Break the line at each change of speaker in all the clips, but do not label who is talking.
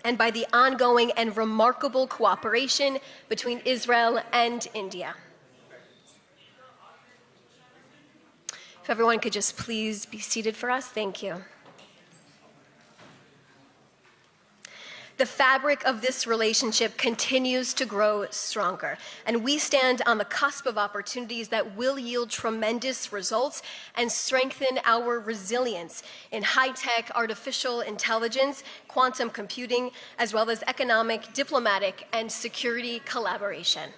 and by the ongoing and remarkable cooperation between Israel and India. If everyone could just please be seated for us, thank you. The fabric of this relationship continues to grow stronger, and we stand on the cusp of opportunities that will yield tremendous results and strengthen our resilience in high-tech artificial intelligence, quantum computing, as well as economic, diplomatic, and security collaboration.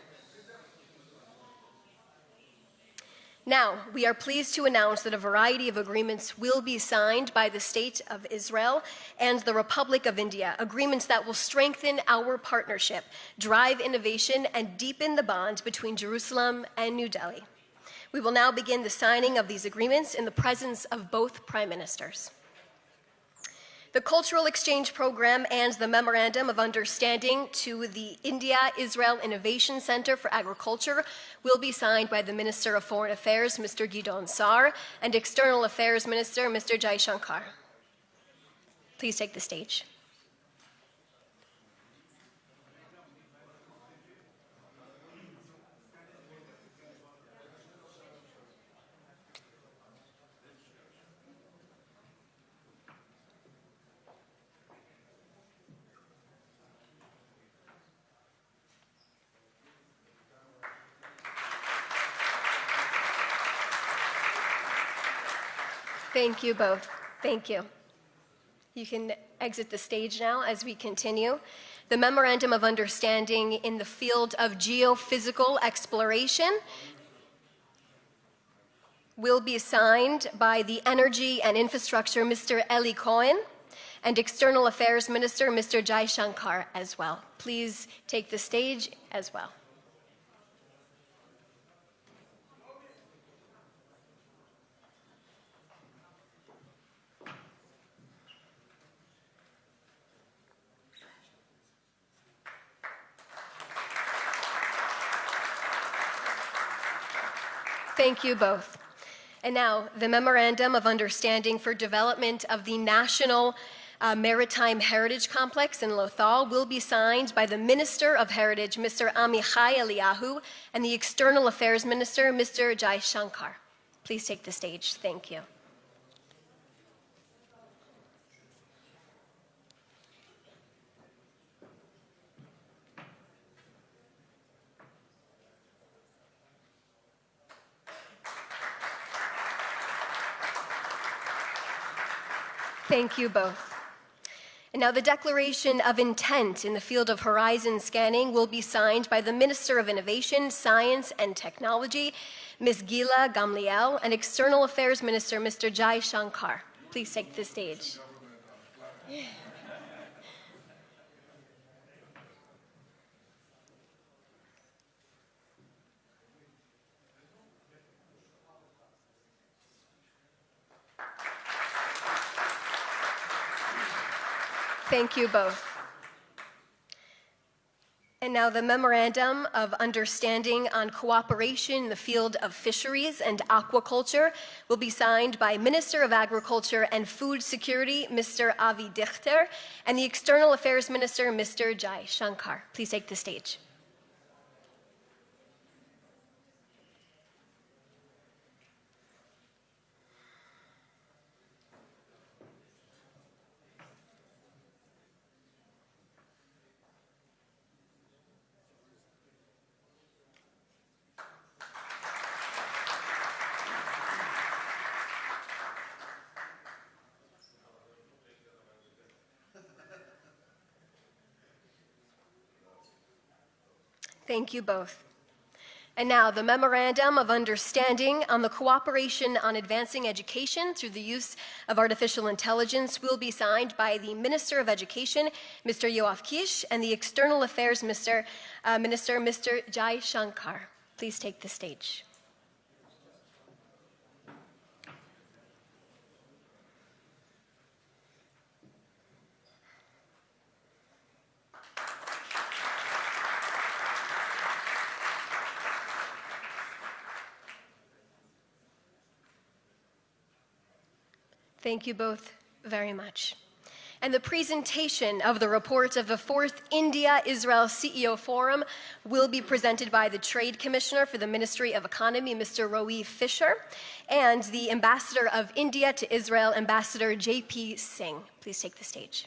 Now, we are pleased to announce that a variety of agreements will be signed by the State of Israel and the Republic of India, agreements that will strengthen our partnership, drive innovation, and deepen the bond between Jerusalem and New Delhi. We will now begin the signing of these agreements in the presence of both Prime Ministers. The Cultural Exchange Program and the Memorandum of Understanding to the India-Israel Innovation Center for Agriculture will be signed by the Minister of Foreign Affairs, Mr. Gideon Sa'ar, and External Affairs Minister, Mr. Jai Shankar. Please take the stage. Thank you both. Thank you. You can exit the stage now as we continue. The Memorandum of Understanding in the field of geophysical exploration will be signed by the Energy and Infrastructure Mr. Eli Cohen and External Affairs Minister Mr. Jai Shankar as well. Please take the stage as well. Thank you both. And now, the Memorandum of Understanding for Development of the National Maritime Heritage Complex in Lothal will be signed by the Minister of Heritage, Mr. Amichai Eliyahu, and the External Affairs Minister, Mr. Jai Shankar. Please take the stage. Thank you. Thank you both. And now the Declaration of Intent in the field of horizon scanning will be signed by the Minister of Innovation, Science and Technology, Ms. Gila Gamliel, and External Affairs Minister, Mr. Jai Shankar. Please take the stage. Thank you both. And now the Memorandum of Understanding on Cooperation in the field of fisheries and aquaculture will be signed by Minister of Agriculture and Food Security, Mr. Avi Dichter, and the External Affairs Minister, Mr. Jai Shankar. Please take the stage. Thank you both. And now the Memorandum of Understanding on the Cooperation on Advancing Education through the Use of Artificial Intelligence will be signed by the Minister of Education, Mr. Yoav Kish, and the External Affairs Minister, Mr. Jai Shankar. Please take the stage. Thank you both very much. And the presentation of the report of the 4th India-Israel CEO Forum will be presented by the Trade Commissioner for the Ministry of Economy, Mr. Roee Fisher, and the Ambassador of India to Israel, Ambassador J.P. Singh. Please take the stage.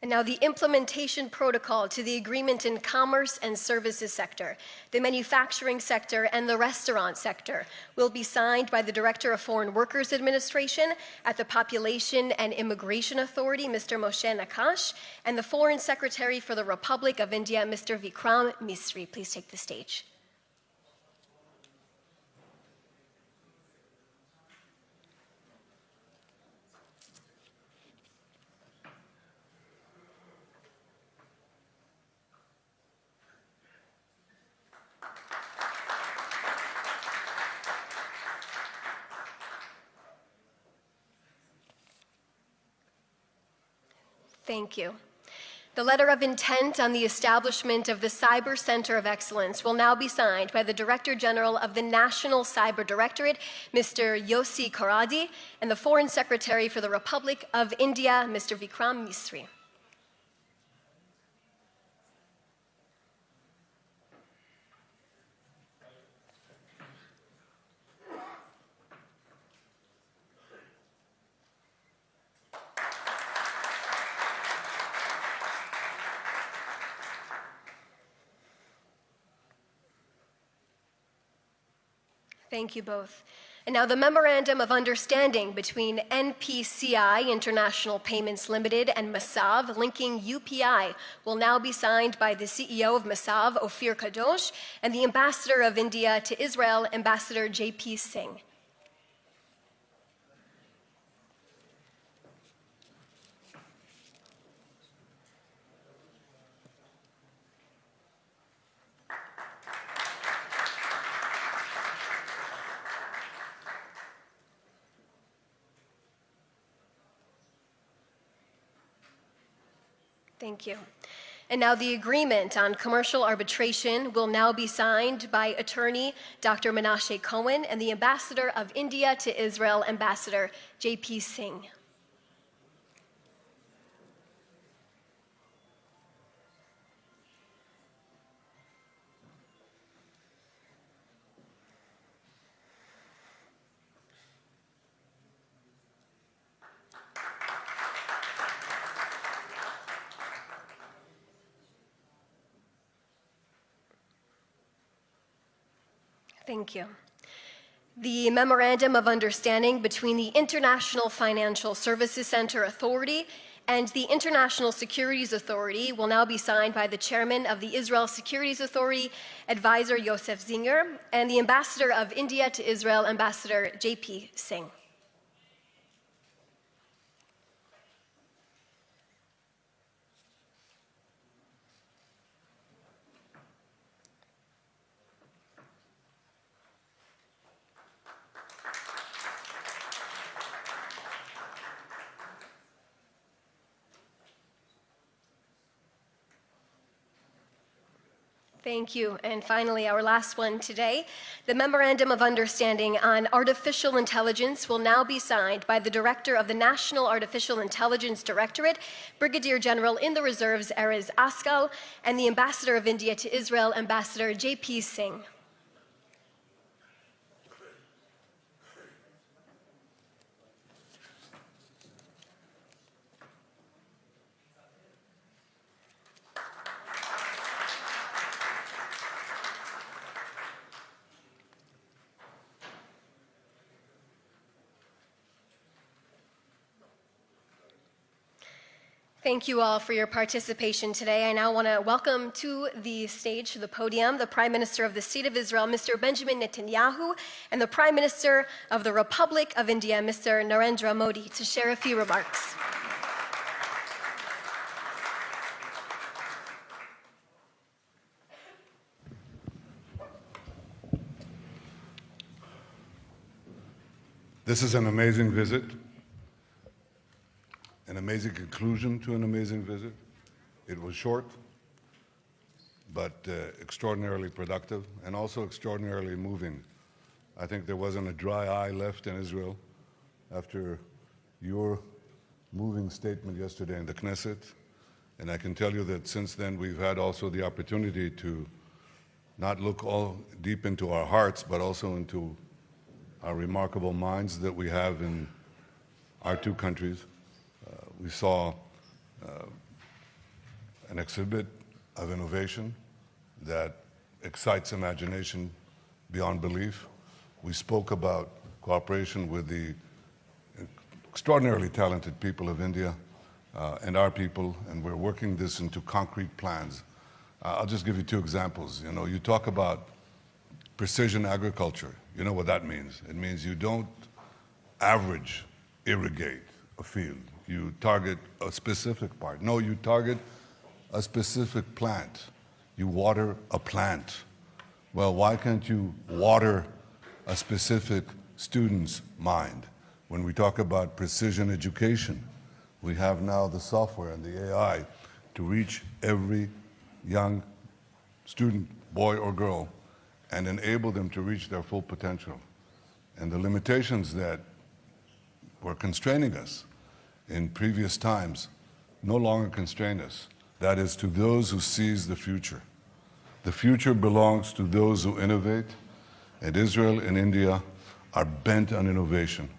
And now the implementation protocol to the agreement in commerce and services sector, the manufacturing sector, and the restaurant sector will be signed by the Director of Foreign Workers Administration at the Population and Immigration Authority, Mr. Moshe Nakash, and the Foreign Secretary for the Republic of India, Mr. Vikram Misri. Please take the stage. Thank you. The letter of intent on the establishment of the Cyber Center of Excellence will now be signed by the Director General of the National Cyber Directorate, Mr. Yossi Karadi, and the Foreign Secretary for the Republic of India, Mr. Vikram Misri. Thank you both. And now the Memorandum of Understanding between NPCI, International Payments Limited, and Masav, linking UPI, will now be signed by the CEO of Masav, Ophir Kadosh, and the Ambassador of India to Israel, Ambassador J.P. Singh. Thank you. And now the agreement on commercial arbitration will now be signed by attorney Dr. Menashe Cohen and the Ambassador of India to Israel, Ambassador J.P. Singh. Thank you. The Memorandum of Understanding between the International Financial Services Center Authority and the International Securities Authority will now be signed by the Chairman of the Israel Securities Authority, Advisor Yosef Zinger, and the Ambassador of India to Israel, Ambassador J.P. Singh. Thank you. And finally, our last one today, the Memorandum of Understanding on Artificial Intelligence will now be signed by the Director of the National Artificial Intelligence Directorate, Brigadier General in the Reserves, Erez Askal, and the Ambassador of India to Israel, Ambassador J.P. Singh. Thank you all for your participation today. I now want to welcome to the stage, to the podium, the Prime Minister of the State of Israel, Mr. Benjamin Netanyahu, and the Prime Minister of the Republic of India, Mr. Narendra Modi, to share a few remarks.
This is an amazing visit, an amazing conclusion to an amazing visit. It was short, but extraordinarily productive and also extraordinarily moving. I think there wasn't a dry eye left in Israel after your moving statement yesterday in the Knesset. And I can tell you that since then we've had also the opportunity to not look all deep into our hearts, but also into our remarkable minds that we have in our two countries. We saw an exhibit of innovation that excites imagination beyond belief. We spoke about cooperation with the extraordinarily talented people of India and our people, and we're working this into concrete plans. I'll just give you two examples. You know, you talk about precision agriculture. You know what that means. It means you don't average irrigate a field. You target a specific part. No, you target a specific plant. You water a plant. Well, why can't you water a specific student's mind? When we talk about precision education, we have now the software and the AI to reach every young student, boy or girl, and enable them to reach their full potential. And the limitations that were constraining us in previous times no longer constrain us. That is, to those who seize the future. The future belongs to those who innovate, and Israel and India are bent on innovation.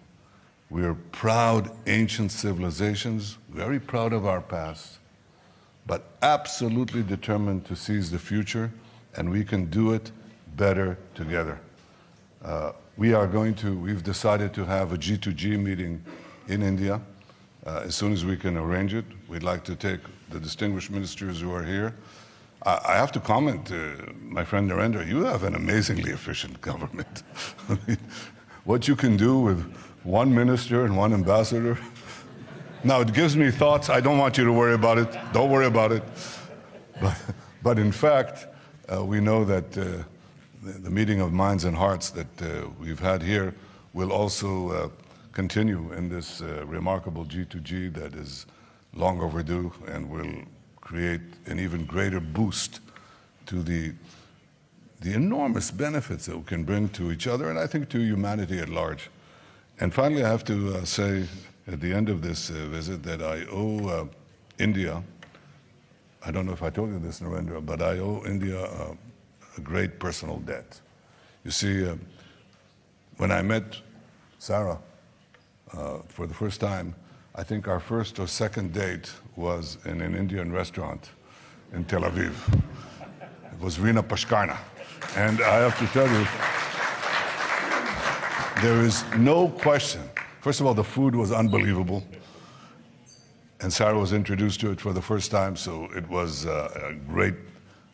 We are proud ancient civilizations, very proud of our past, but absolutely determined to seize the future, and we can do it better together. We've decided to have a G2G meeting in India as soon as we can arrange it. We'd like to take the distinguished ministers who are here. I have to comment, my friend Narendra, you have an amazingly efficient government. I mean, what you can do with one minister and one ambassador. Now, it gives me thoughts. I don't want you to worry about it. Don't worry about it. But in fact, we know that the meeting of minds and hearts that we've had here will also continue in this remarkable G2G that is long overdue and will create an even greater boost to the enormous benefits that we can bring to each other and I think to humanity at large. And finally, I have to say at the end of this visit that I owe India, I don't know if I told you this, Narendra, but I owe India a great personal debt. You see, when I met Sarah for the first time, I think our first or second date was in an Indian restaurant in Tel Aviv. It was Rina Pashkarna. And I have to tell you, there is no question. First of all, the food was unbelievable. And Sarah was introduced to it for the first time, so it was a great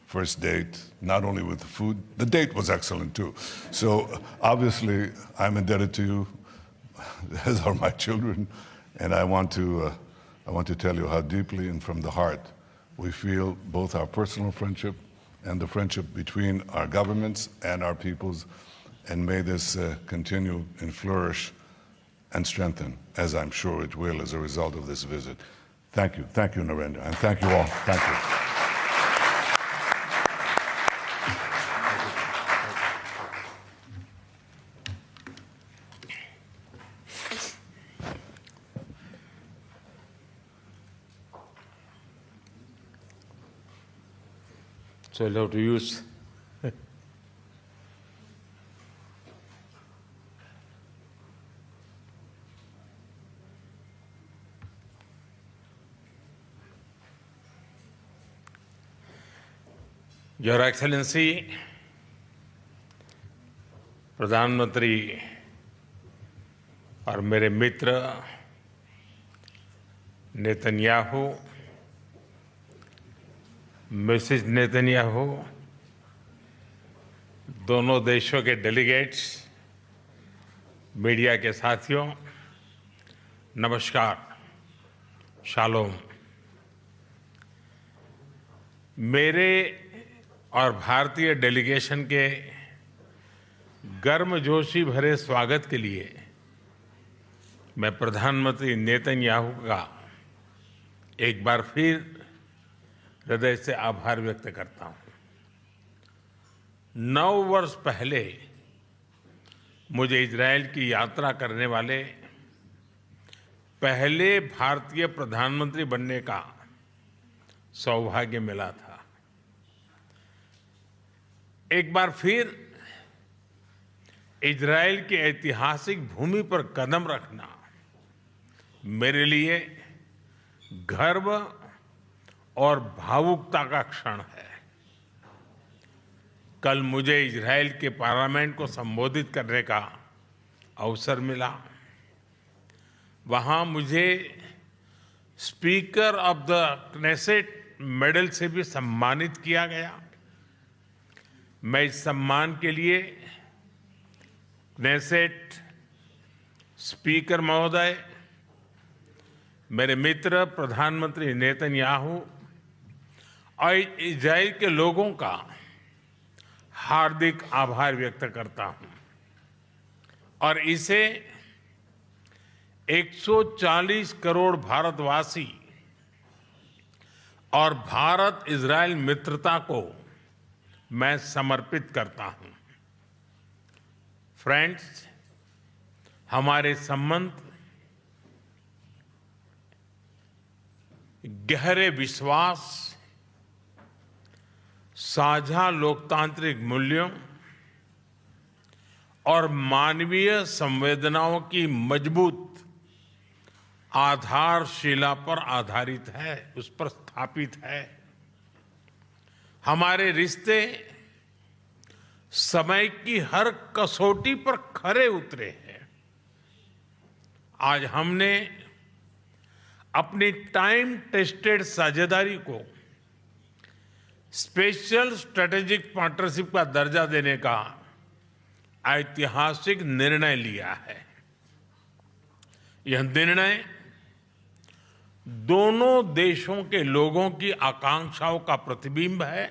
first date, not only with the food, the date was excellent too. So obviously, I'm indebted to you, as are my children, and I want to tell you how deeply and from the heart we feel both our personal friendship and the friendship between our governments and our peoples, and may this continue and flourish and strengthen, as I'm sure it will as a result of this visit. Thank you, Narendra, and thank you all. Thank you.
So I'll have to use Your Excellency, प्रधानमंत्री और मेरे मित्र Netanyahu, Mrs Netanyahu, दोनों देशों के delegates, media के साथियों, नमस्कार, shalom. मेरे और भारतीय डेलीगेशन के गर्मजोशी भरे स्वागत के लिए मैं प्रधानमंत्री नेतन्याहू का एक बार फिर हृदय से आभार व्यक्त करता हूं। 9 वर्ष पहले मुझे इजरायल की यात्रा करने वाले पहले भारतीय प्रधानमंत्री बनने का सौभाग्य मिला था। एक बार फिर इजरायल की ऐतिहासिक भूमि पर कदम रखना मेरे लिए गर्व और भावुकता का क्षण है। कल मुझे इजरायल के पार्लियामेंट को संबोधित करने का अवसर मिला। वहां मुझे speaker of the Knesset medal से भी सम्मानित किया गया। मैं इस सम्मान के लिए क्नेसेट स्पीकर महोदय, मेरे मित्र प्रधानमंत्री नेतन्याहू और इजरायल के लोगों का हार्दिक आभार व्यक्त करता हूं और इसे 140 करोड़ भारतवासी और भारत इजरायल मित्रता को मैं समर्पित करता हूं। फ्रेंड्स, हमारे संबंध गहरे विश्वास, साझा लोकतांत्रिक मूल्यों और मानवीय संवेदनाओं की मजबूत आधारशिला पर आधारित है, उस पर स्थापित है। हमारे रिश्ते समय की हर कसौटी पर खरे उतरे हैं। आज हमने अपनी टाइम टेस्टेड साझेदारी को स्पेशल स्ट्रेटेजिक पार्टनरशिप का दर्जा देने का ऐतिहासिक निर्णय लिया है। यह निर्णय दोनों देशों के लोगों की आकांक्षाओं का प्रतिबिंब है।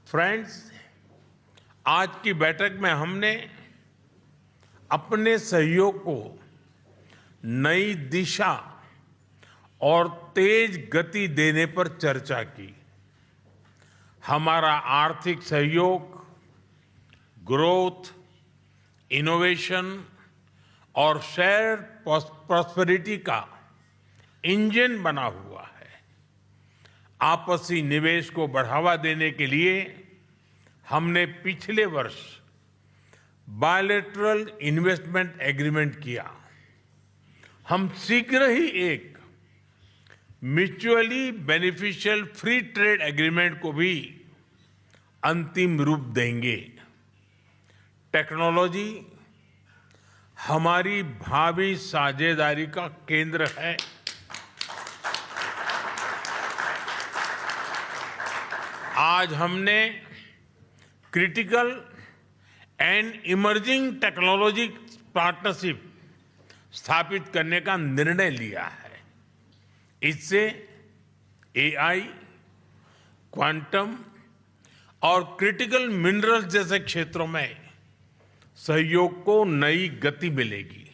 फ्रेंड्स, आज की बैठक में हमने अपने सहयोग को नई दिशा और तेज गति देने पर चर्चा की। हमारा आर्थिक सहयोग ग्रोथ, इनोवेशन और शेयर प्रॉस्पेरिटी का इंजन बना हुआ है। आपसी निवेश को बढ़ावा देने के लिए हमने पिछले वर्ष बायलैटरल इन्वेस्टमेंट एग्रीमेंट किया। हम शीघ्र ही एक mutually beneficial free trade agreement को भी अंतिम रूप देंगे। टेक्नोलॉजी हमारी भावी साझेदारी का केंद्र है। आज हमने critical and emerging technology partnership स्थापित करने का निर्णय लिया है। इससे एआई, क्वांटम और क्रिटिकल मिनरल्स जैसे क्षेत्रों में सहयोग को नई गति मिलेगी।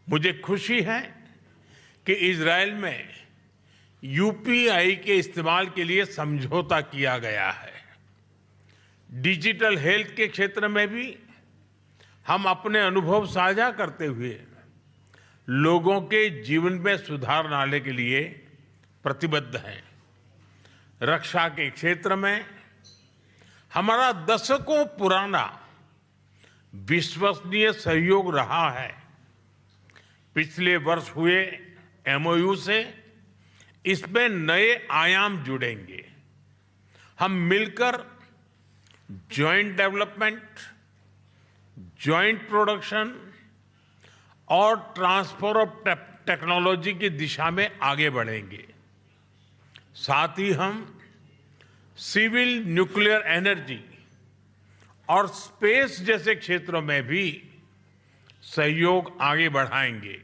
मुझे खुशी है कि इजरायल में यूपीआई के इस्तेमाल के लिए समझौता किया गया है। डिजिटल हेल्थ के क्षेत्र में भी हम अपने अनुभव साझा करते हुए लोगों के जीवन में सुधार लाने के लिए प्रतिबद्ध हैं। रक्षा के क्षेत्र में हमारा दशकों पुराना विश्वसनीय सहयोग रहा है। पिछले वर्ष हुए एमओयू से इसमें नए आयाम जुड़ेंगे। हम मिलकर जॉइंट डेवलपमेंट, जॉइंट प्रोडक्शन और ट्रांसफर ऑफ टेक्नोलॉजी की दिशा में आगे बढ़ेंगे। साथ ही हम सिविल न्यूक्लियर एनर्जी और स्पेस जैसे क्षेत्रों में भी सहयोग आगे बढ़ाएंगे।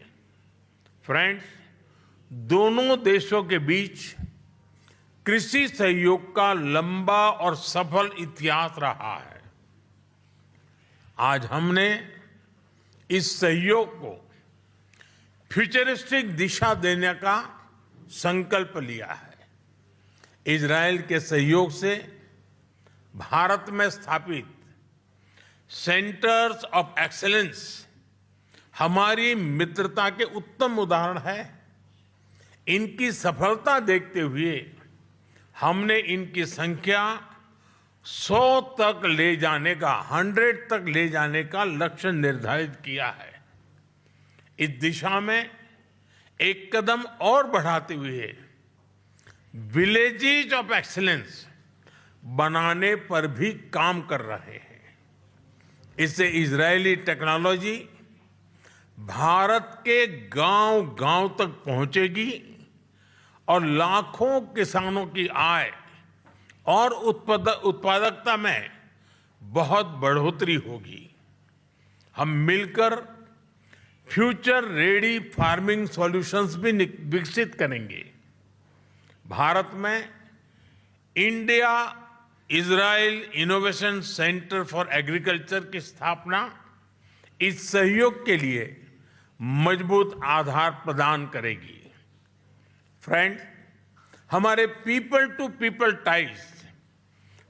फ्रेंड्स, दोनों देशों के बीच कृषि सहयोग का लंबा और सफल इतिहास रहा है। आज हमने इस सहयोग को फ्यूचरिस्टिक दिशा देने का संकल्प लिया है। इजरायल के सहयोग से भारत में स्थापित सेंटर्स ऑफ एक्सीलेंस हमारी मित्रता के उत्तम उदाहरण है। इनकी सफलता देखते हुए हमने इनकी संख्या 100 तक ले जाने का 100 तक ले जाने का लक्ष्य निर्धारित किया है। इस दिशा में एक कदम और बढ़ाते हुए विलेजेस ऑफ एक्सीलेंस बनाने पर भी काम कर रहे हैं। इससे इजरायली टेक्नोलॉजी भारत के गांव-गांव तक पहुंचेगी और लाखों किसानों की आय और उत्पादकता में बहुत बढ़ोतरी होगी। हम मिलकर फ्यूचर रेडी फार्मिंग सॉल्यूशंस भी विकसित करेंगे। भारत में India Israel innovation centre for agriculture की स्थापना इस सहयोग के लिए मजबूत आधार प्रदान करेगी। फ्रेंड्स, हमारे पीपल टू पीपल टाइज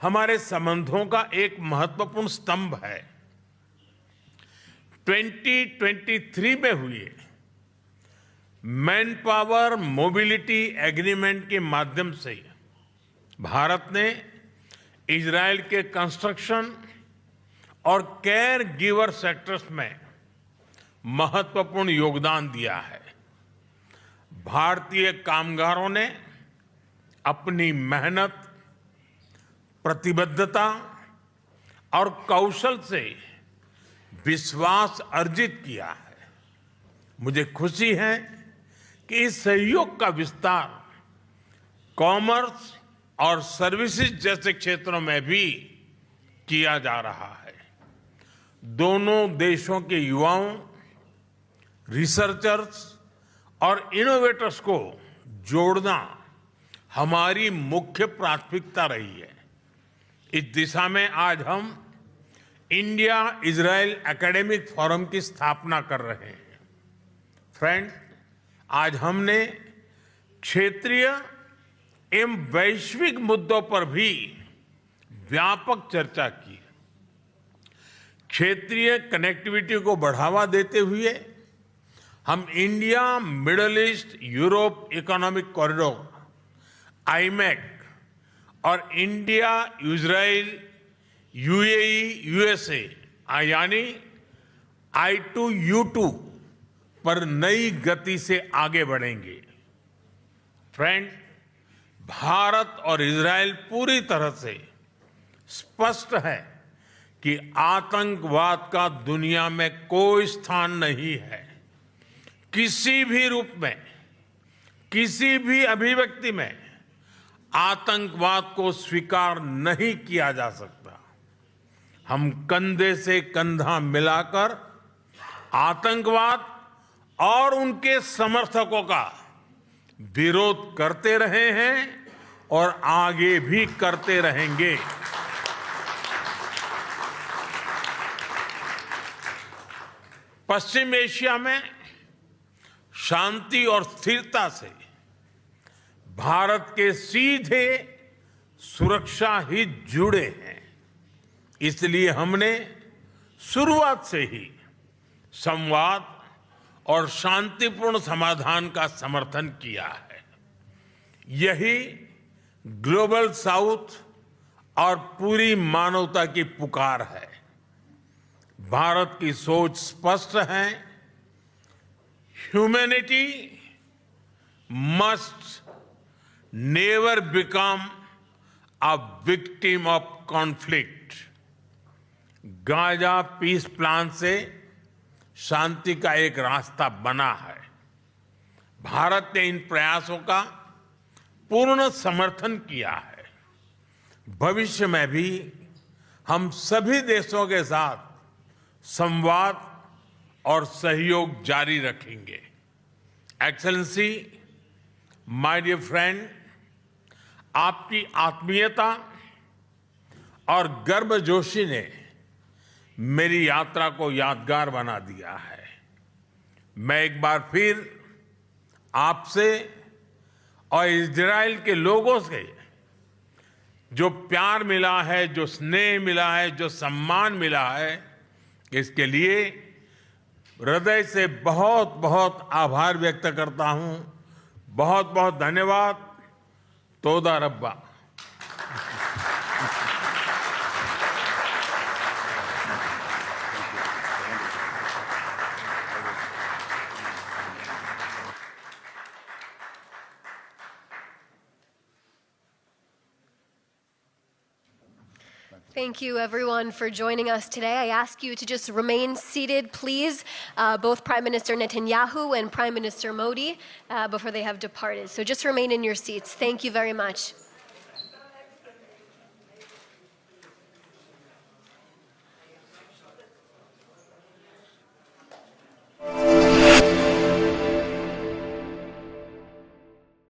हमारे संबंधों का एक महत्वपूर्ण स्तंभ है। 2023 में हुए मैन पावर मोबिलिटी एग्रीमेंट के माध्यम से भारत ने इजरायल के कंस्ट्रक्शन और केयर गिवर सेक्टर्स में महत्वपूर्ण योगदान दिया है। भारतीय कामगारों ने अपनी मेहनत, प्रतिबद्धता और कौशल से विश्वास अर्जित किया है। मुझे खुशी है कि इस सहयोग का विस्तार कॉमर्स और सर्विसेज जैसे क्षेत्रों में भी किया जा रहा है। दोनों देशों के युवाओं, रिसर्चर्स और इनोवेटर्स को जोड़ना हमारी मुख्य प्राथमिकता रही है। इस दिशा में आज हम इंडिया इजराइल एकेडमिक फोरम की स्थापना कर रहे हैं। फ्रेंड्स, आज हमने क्षेत्रीय एवं वैश्विक मुद्दों पर भी व्यापक चर्चा की। क्षेत्रीय कनेक्टिविटी को बढ़ावा देते हुए हम India middle east Europe economic corridor iMac और इंडिया इजराइल यूएई यूएसए यानी I2U2 पर नई गति से आगे बढ़ेंगे। फ्रेंड्स, भारत और इजराइल पूरी तरह से स्पष्ट है कि आतंकवाद का दुनिया में कोई स्थान नहीं है। किसी भी रूप में, किसी भी अभिव्यक्ति में आतंकवाद को स्वीकार नहीं किया जा सकता। हम कंधे से कंधा मिलाकर आतंकवाद और उनके समर्थकों का विरोध करते रहे हैं और आगे भी करते रहेंगे। पश्चिम एशिया में शांति और स्थिरता से भारत के सीधे सुरक्षा हित जुड़े हैं। इसलिए हमने शुरुआत से ही संवाद और शांतिपूर्ण समाधान का समर्थन किया है। यही ग्लोबल साउथ और पूरी मानवता की पुकार है। भारत की सोच स्पष्ट है। Humanity must never become a victim of conflict. Gaza peace plan से शांति का एक रास्ता बना है। भारत ने इन प्रयासों का पूर्ण समर्थन किया है। भविष्य में भी हम सभी देशों के साथ संवाद और सहयोग जारी रखेंगे। एक्सेलेंसी, माय डियर फ्रेंड, आपकी आत्मीयता और गर्मजोशी ने मेरी यात्रा को यादगार बना दिया है। मैं एक बार फिर आपसे और इजराइल के लोगों से जो प्यार मिला है, जो स्नेह मिला है, जो सम्मान मिला है, इसके लिए हृदय से बहुत बहुत आभार व्यक्त करता हूं। बहुत बहुत धन्यवाद। तोदा रब्बा।
Thank you, everyone, for joining us today. I ask you to just remain seated, please, both Prime Minister Netanyahu and Prime Minister Modi, before they have departed. So just remain in your seats. Thank you very much.